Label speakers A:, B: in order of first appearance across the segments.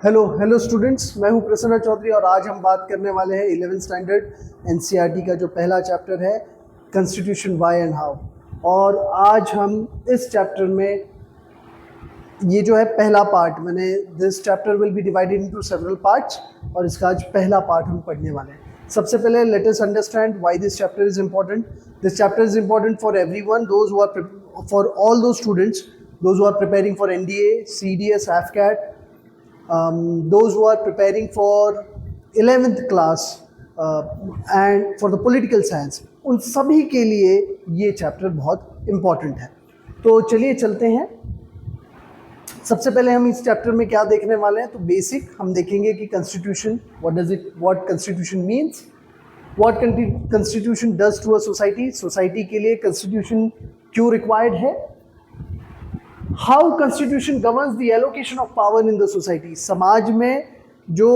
A: Hello students, मैं हूं प्रसन्न चौधरी और आज हम बात करने वाले हैं 11th स्टैंडर्ड एनसीईआरटी का जो पहला चैप्टर है कॉन्स्टिट्यूशन व्हाई एंड हाउ। और आज हम इस चैप्टर में ये जो है पहला पार्ट, मैंने this chapter will be divided into several parts और इसका आज पहला पार्ट हम पढ़ने वाले हैं। सबसे पहले let us understand why this chapter is important. This chapter is important for everyone, those who are for all those students those who are preparing for NDA, CDS, AFCAT, those who are preparing for 11th class and for the political science, उन सभी के लिए ये chapter बहुत important है। तो चलिए चलते हैं। सबसे पहले हम इस चैप्टर में क्या देखने वाले हैं, तो बेसिक हम देखेंगे कि constitution, what constitution means, what constitution does to a society, society के लिए कॉन्स्टिट्यूशन क्यों रिक्वायर्ड है, how constitution governs the allocation of power in the society, समाज में जो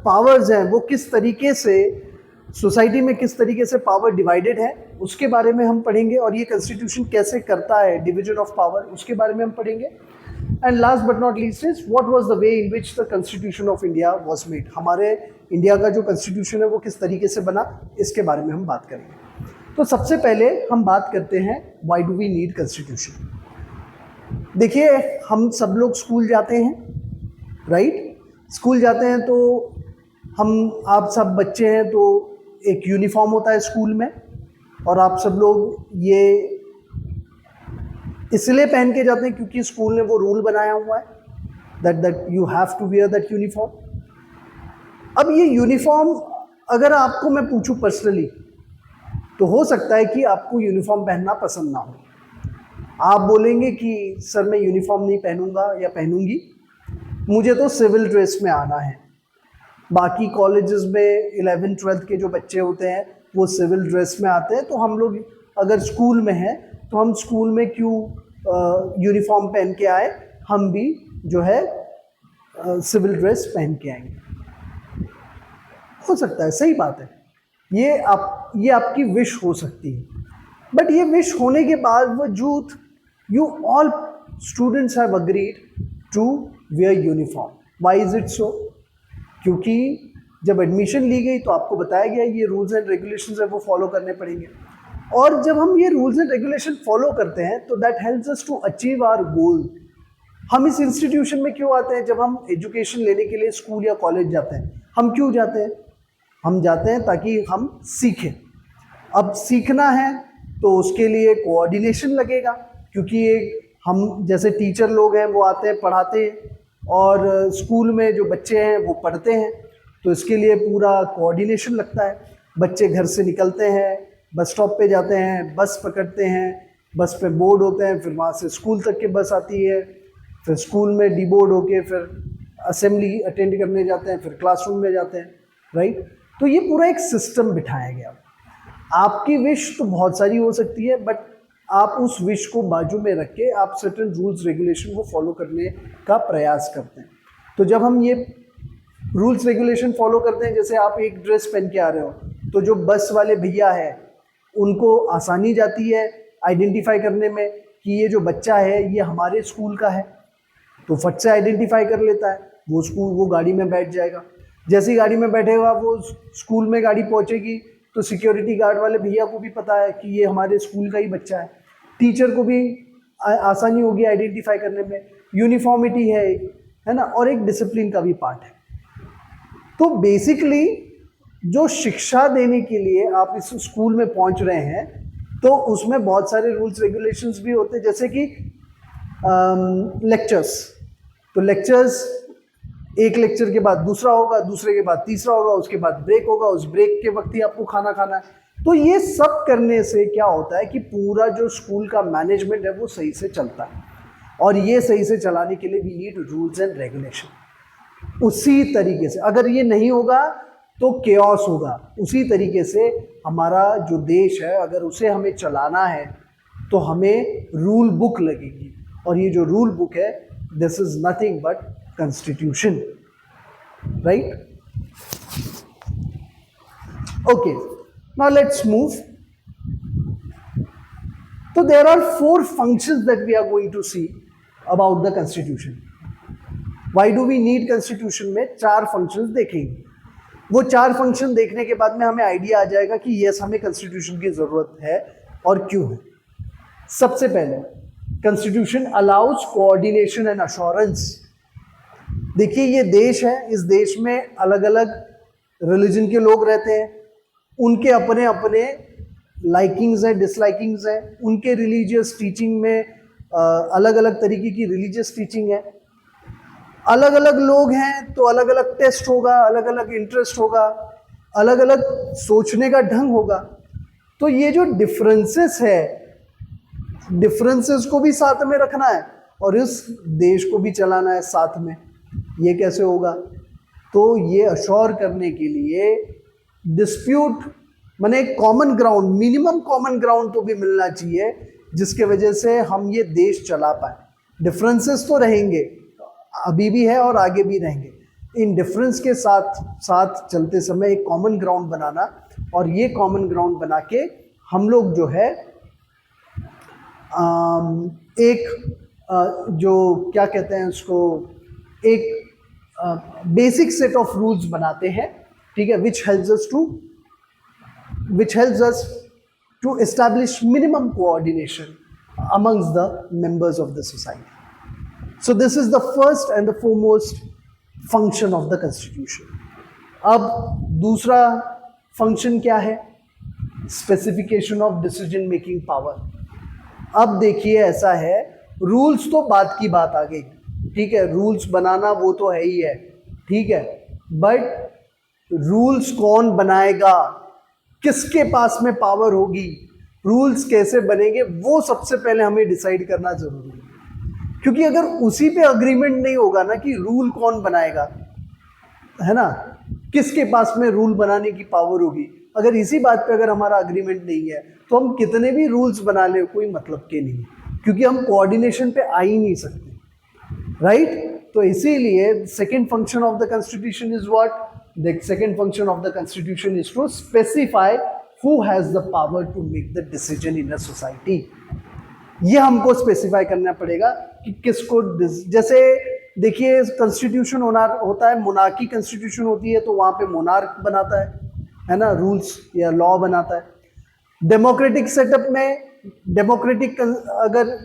A: पावर्स हैं वो किस तरीके से, सोसाइटी में किस तरीके से पावर डिवाइडेड है उसके बारे में हम पढ़ेंगे, और ये कॉन्स्टिट्यूशन कैसे करता है डिवीजन ऑफ पावर उसके बारे में हम पढ़ेंगे। And last but not least is what was the way in which the constitution of India was made, हमारे इंडिया का जो कॉन्स्टिट्यूशन है वो किस तरीके से बना, इसके बारे में हम बात करेंगे। तो सबसे पहले हम बात करते हैं why do we need constitution. देखिए, हम सब लोग स्कूल जाते हैं, राइट? स्कूल जाते हैं तो आप सब बच्चे हैं तो एक यूनिफॉर्म होता है स्कूल में, और आप सब लोग ये इसलिए पहन के जाते हैं क्योंकि स्कूल ने वो रूल बनाया हुआ है that you have to wear that uniform. अब ये यूनिफॉर्म अगर आपको मैं पूछूं पर्सनली, तो हो सकता है कि आपको यूनिफॉर्म पहनना पसंद ना हो। आप बोलेंगे कि सर मैं यूनिफॉर्म नहीं पहनूंगा या पहनूंगी, मुझे तो सिविल ड्रेस में आना है। बाकी कॉलेजेस में 11th 12th के जो बच्चे होते हैं वो सिविल ड्रेस में आते हैं, तो हम लोग अगर स्कूल में हैं तो हम स्कूल में क्यों यूनिफॉर्म पहन के आए, हम भी जो है सिविल ड्रेस पहन के आएंगे। हो सकता है, सही बात है, ये आपकी विश हो सकती है, बट ये विश होने के बावजूद you all students have agreed to wear uniform. Why is it so? क्योंकि जब एडमिशन ली गई तो आपको बताया गया ये रूल्स एंड रेगुलेशंस है वो फॉलो करने पड़ेंगे, और जब हम ये रूल्स एंड रेगुलेशन फॉलो करते हैं तो that helps us to achieve our goal. हम इस इंस्टीट्यूशन में क्यों आते हैं? जब हम एजुकेशन लेने के लिए स्कूल या कॉलेज जाते हैं, हम क्यों जाते हैं? हम जाते हैं ताकि हम सीखें। अब सीखना है तो उसके लिए कोऑर्डिनेशन लगेगा, क्योंकि हम जैसे टीचर लोग हैं वो आते हैं पढ़ाते हैं, और स्कूल में जो बच्चे हैं वो पढ़ते हैं, तो इसके लिए पूरा कोऑर्डिनेशन लगता है। बच्चे घर से निकलते हैं, बस स्टॉप पे जाते हैं, बस पकड़ते हैं, बस पे बोर्ड होते हैं, फिर वहाँ से स्कूल तक के बस आती है, फिर स्कूल में डीबोर्ड होके फिर असेंबली अटेंड करने जाते हैं, फिर क्लासरूम में जाते हैं, राइट? तो ये पूरा एक सिस्टम बिठाया गया। आपकी विश तो बहुत सारी हो सकती है, बट आप उस विश को बाजू में रख के आप सर्टेन रूल्स रेगुलेशन को फॉलो करने का प्रयास करते हैं। तो जब हम ये रूल्स रेगुलेशन फॉलो करते हैं, जैसे आप एक ड्रेस पहन के आ रहे हो, तो जो बस वाले भैया है उनको आसानी जाती है आइडेंटिफाई करने में कि ये जो बच्चा है ये हमारे स्कूल का है, तो फट से आइडेंटिफाई कर लेता है, वो गाड़ी में बैठ जाएगा। जैसी गाड़ी में बैठेगा वो स्कूल में गाड़ी पहुँचेगी तो सिक्योरिटी गार्ड वाले भैया को भी पता है कि ये हमारे स्कूल का ही बच्चा है, टीचर को भी आसानी होगी आइडेंटिफाई करने में। यूनिफॉर्मिटी है ना, और एक डिसिप्लिन का भी पार्ट है। तो बेसिकली जो शिक्षा देने के लिए आप इस स्कूल में पहुंच रहे हैं तो उसमें बहुत सारे रूल्स रेगुलेशंस भी होते हैं, जैसे कि लेक्चर्स। तो लेक्चर्स, एक लेक्चर के बाद दूसरा होगा, दूसरे के बाद तीसरा होगा, उसके बाद ब्रेक होगा, उस ब्रेक के वक्त ही आपको खाना खाना है। तो ये सब करने से क्या होता है कि पूरा जो स्कूल का मैनेजमेंट है वो सही से चलता है, और ये सही से चलाने के लिए we need rules and regulation. उसी तरीके से अगर ये नहीं होगा तो केओस होगा। उसी तरीके से हमारा जो देश है अगर उसे हमें चलाना है तो हमें रूल बुक लगेगी, और ये जो रूल बुक है this is nothing but Constitution, right? Okay, now let's move. So there are 4 functions that we are going to see about the Constitution. Why do we need constitution में 4 functions देखेंगे। वो 4 function देखने के बाद में हमें idea आ जाएगा कि यस हमें कॉन्स्टिट्यूशन की जरूरत है और क्यों है। सबसे पहले constitution allows coordination and assurance. देखिए ये देश है, इस देश में अलग अलग रिलीजन के लोग रहते हैं, उनके अपने अपने लाइकिंग्स हैं, डिसलाइकिंग्स हैं, उनके रिलीजियस टीचिंग में अलग अलग तरीके की रिलीजियस टीचिंग है। अलग अलग लोग हैं तो अलग अलग टेस्ट होगा, अलग अलग इंटरेस्ट होगा, अलग अलग सोचने का ढंग होगा। तो ये जो डिफरेंसेस है, डिफरेंसेस को भी साथ में रखना है और इस देश को भी चलाना है साथ में। ये कैसे होगा? तो ये अश्योर करने के लिए डिस्प्यूट माने common ground, minimum common ground तो भी मिलना चाहिए जिसके वजह से हम ये देश चला पाए। डिफरेंसेस तो रहेंगे, अभी भी है और आगे भी रहेंगे। इन डिफरेंस के साथ साथ चलते समय एक कॉमन ग्राउंड बनाना, और ये कॉमन ग्राउंड बना के हम लोग जो है जो क्या कहते हैं उसको, एक बेसिक सेट ऑफ रूल्स बनाते हैं, ठीक है, which helps us to establish minimum coordination amongst the members of the society. So this is the first and the foremost function of the constitution. अब दूसरा फंक्शन क्या है? Specification of decision making power. अब देखिए ऐसा है, rules तो बात की बात आ गई, ठीक है, रूल्स बनाना वो तो है ही है, ठीक है, बट रूल्स कौन बनाएगा, किसके पास में पावर होगी, रूल्स कैसे बनेंगे, वो सबसे पहले हमें डिसाइड करना जरूरी है। क्योंकि अगर उसी पे अग्रीमेंट नहीं होगा ना कि रूल कौन बनाएगा, है ना, किसके पास में रूल बनाने की पावर होगी, अगर इसी बात पे अगर हमारा अग्रीमेंट नहीं है तो हम कितने भी रूल्स बना ले कोई मतलब के नहीं, क्योंकि हम कोऑर्डिनेशन पे आ ही नहीं सकते, राइट। तो इसीलिए second function of the constitution is what? The second function of the constitution is to specify who has the power to make the decision in a society। ये हमको स्पेसिफाई करना पड़ेगा कि किसको, जैसे देखिए कॉन्स्टिट्यूशन होता है, मोनार्की कॉन्स्टिट्यूशन होती है तो वहाँ पे मोनार्क बनाता है ना, रूल्स या लॉ बनाता है। डेमोक्रेटिक सेटअप में, डेमोक्रेटिक अगर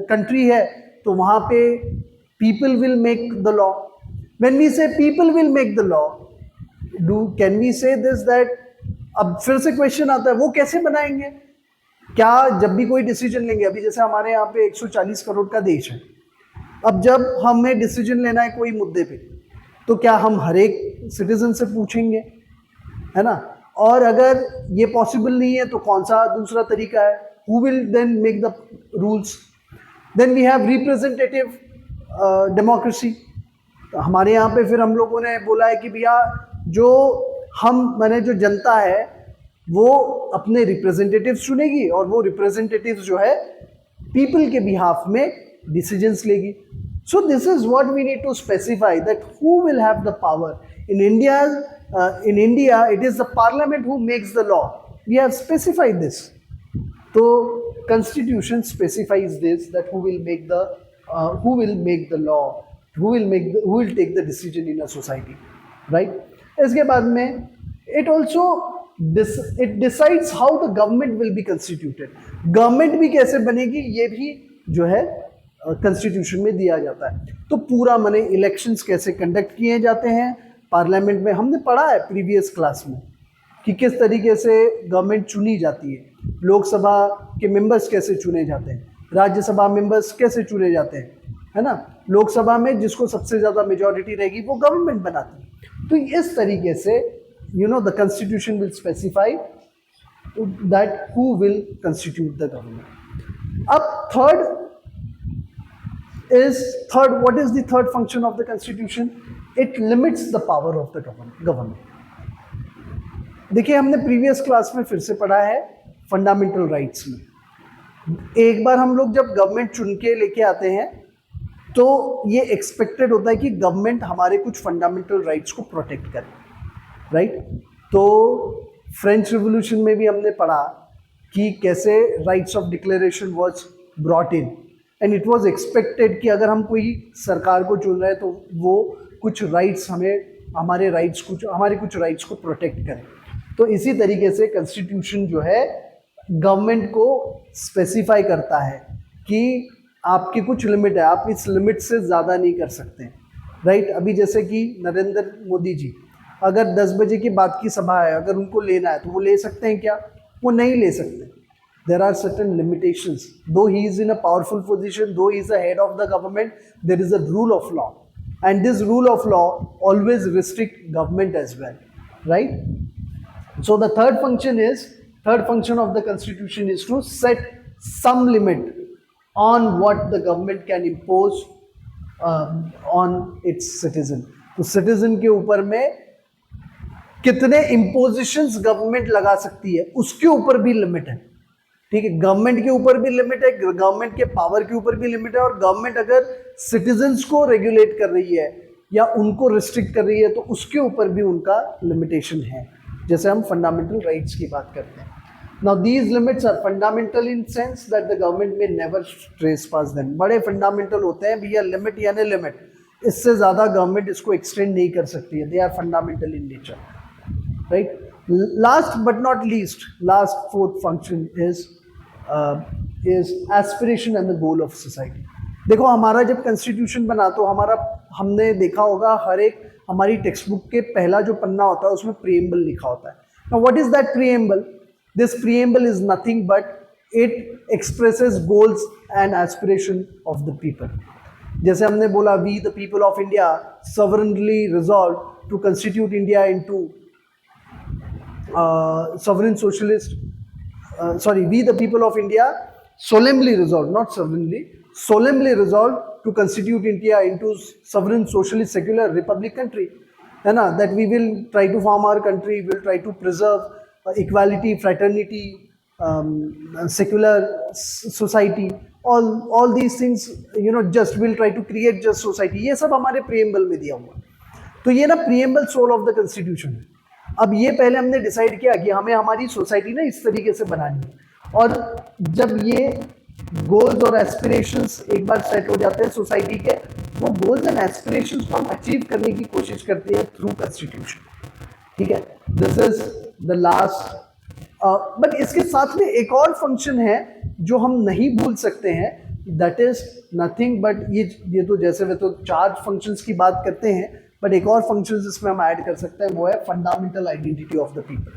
A: कंट्री है तो वहाँ पे people will make the law. When we say people will make the law, can we say this that? अब फिर से क्वेश्चन आता है, वो कैसे बनाएंगे? क्या जब भी कोई डिसीजन लेंगे, अभी जैसे हमारे यहाँ पे 140 करोड़ का देश है, अब जब हमें डिसीजन लेना है कोई मुद्दे पे, तो क्या हम हर एक सिटीजन से पूछेंगे, है ना? और अगर ये पॉसिबल नहीं है तो कौन सा दूसरा तरीका है? Who will then make the rules? Then we have representative democracy. हमारे यहाँ पे फिर हम लोगों ने बोला है कि भैया जो माने जो जनता है वो अपने रिप्रेजेंटेटिव्स चुनेगी और वो रिप्रेजेंटेटिव्स जो है पीपल के बिहाफ में डिसीजंस लेगी। So this is what we need to specify that who will have the power in India. In India it is the parliament who makes the law. We have specified this. तो constitution specifies this that who will make the law, who will take the decision in a society, right? इसके बाद में it also it decides how the government will be constituted। Government भी कैसे बनेगी ये भी जो है कॉन्स्टिट्यूशन में दिया जाता है। तो पूरा माने इलेक्शंस कैसे कंडक्ट किए जाते हैं पार्लियामेंट में, हमने पढ़ा है प्रीवियस क्लास में कि किस तरीके से गवर्नमेंट चुनी जाती है, लोकसभा के मेंबर्स कैसे चुने जाते हैं, राज्यसभा मेंबर्स कैसे चुने जाते हैं, है ना। लोकसभा में जिसको सबसे ज़्यादा मेजॉरिटी रहेगी वो गवर्नमेंट बनाती है। तो इस तरीके से the constitution will specify that who will constitute the government. अब what is the third function of the constitution? It limits the power of the government. देखिए हमने प्रीवियस क्लास में फिर से पढ़ा है फंडामेंटल राइट्स में, एक बार हम लोग जब गवर्नमेंट चुन के लेके आते हैं तो ये एक्सपेक्टेड होता है कि गवर्नमेंट हमारे कुछ फंडामेंटल राइट्स को प्रोटेक्ट करे, राइट। तो फ्रेंच रिवॉल्यूशन में भी हमने पढ़ा कि कैसे rights of declaration was brought in, and it was expected कि अगर हम कोई सरकार को चुन रहे हैं तो वो कुछ राइट्स हमारे कुछ राइट्स को प्रोटेक्ट करें। तो इसी तरीके से कॉन्स्टिट्यूशन जो है गवर्नमेंट को स्पेसिफाई करता है कि आपकी कुछ लिमिट है, आप इस लिमिट से ज़्यादा नहीं कर सकते, राइट। अभी जैसे कि नरेंद्र मोदी जी अगर 10 बजे के बाद की सभा है, अगर उनको लेना है तो वो ले सकते हैं क्या? वो नहीं ले सकते। There are certain limitations. Though he is in a powerful position, though he is the head of the government, there is a rule of law. And this rule of law always restrict government as well, right? So the third function of the constitution is to set some limit on what the government can impose on its citizen. तो citizen के ऊपर में कितने impositions government लगा सकती है उसके ऊपर भी लिमिट है, ठीक है। गवर्नमेंट के ऊपर भी लिमिट है, गवर्नमेंट के पावर के ऊपर भी लिमिट है, और गवर्नमेंट अगर सिटीजन्स को रेगुलेट कर रही है या उनको रिस्ट्रिक्ट कर रही है तो उसके ऊपर भी उनका लिमिटेशन है, जैसे हम फंडामेंटल राइट्स की बात करते हैं। Now these limits are fundamental in sense that the government may never trespass them. बड़े फंडामेंटल होते हैं भैया, लिमिट यानी लिमिट, इससे ज़्यादा गवर्नमेंट इसको एक्सटेंड नहीं कर सकती है। They are fundamental in nature, right. Last but not least, last fourth function is aspiration and the goal of society. देखो हमारा जब कॉन्स्टिट्यूशन बना तो हमने देखा होगा हर एक हमारी टेक्स्ट बुक के पहला जो पन्ना होता है उसमें प्रीएम्बल लिखा होता है। Now what is that preamble? This preamble is nothing but it expresses goals and aspiration of the people. जैसे हमने बोला, we the people of India sovereignly resolved to constitute India into sovereign socialist we the people of India solemnly resolved, not sovereignly, solemnly resolved to constitute India into sovereign socialist secular republic country, है ना, that we will try to form our country, we will try to preserve equality, fraternity, secular society, all these things, you know, just will try to create just society। ये सब हमारे preamble में दिया हुआ। तो ये ना preamble soul of the constitution है। अब ये पहले हमने डिसाइड किया कि हमें हमारी सोसाइटी ना इस तरीके से बनानी है, और जब ये गोल्स और एस्पिरेशंस एक बार सेट हो जाते हैं सोसाइटी के, वो गोल्स एंड एस्पिरेशंस को हम अचीव करने की कोशिश करते हैं थ्रू कॉन्स्टिट्यूशन, ठीक है। This is the last, but इसके साथ में एक और फंक्शन है जो हम नहीं भूल सकते हैं, दैट इज नथिंग बट ये तो जैसे वे तो 4 फंक्शंस की बात करते हैं, बट एक और फंक्शन जिसमें हम ऐड कर सकते हैं वो है fundamental identity of the people.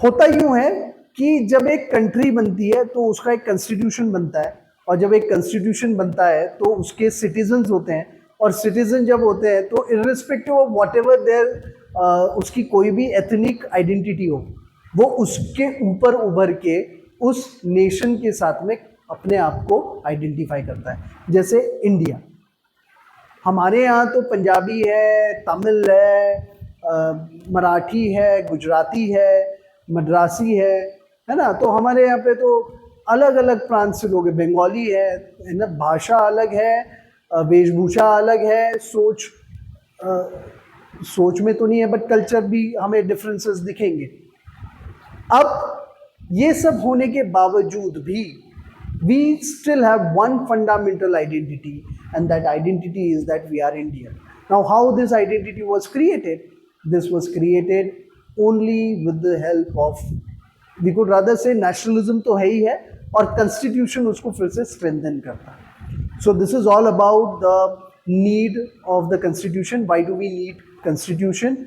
A: होता यूं है कि जब एक कंट्री बनती है तो उसका एक कॉन्स्टिट्यूशन बनता है, और जब एक कॉन्स्टिट्यूशन बनता है तो उसके सिटीजन्स होते हैं, और सिटीजन जब होते हैं तो irrespective of whatever there उसकी कोई भी एथनिक आइडेंटिटी हो, वो उसके ऊपर उभर के उस नेशन के साथ में अपने आप को आइडेंटिफाई करता है। जैसे इंडिया, हमारे यहाँ तो पंजाबी है, तमिल है, मराठी है, गुजराती है, मद्रासी है ना। तो हमारे यहाँ पे तो अलग अलग प्रांत से लोग हैं, बंगाली है ना, भाषा अलग है, वेशभूषा अलग है, सोच में तो नहीं है बट कल्चर भी हमें डिफरेंसेस दिखेंगे। अब ये सब होने के बावजूद भी we still have one fundamental identity, and that identity is that we are Indian. Now how this identity was created? This was created only with the help of, we could rather say, nationalism तो है ही है, और constitution उसको फिर से strengthen करता है। So this is all about the need of the constitution. Why do we need constitution?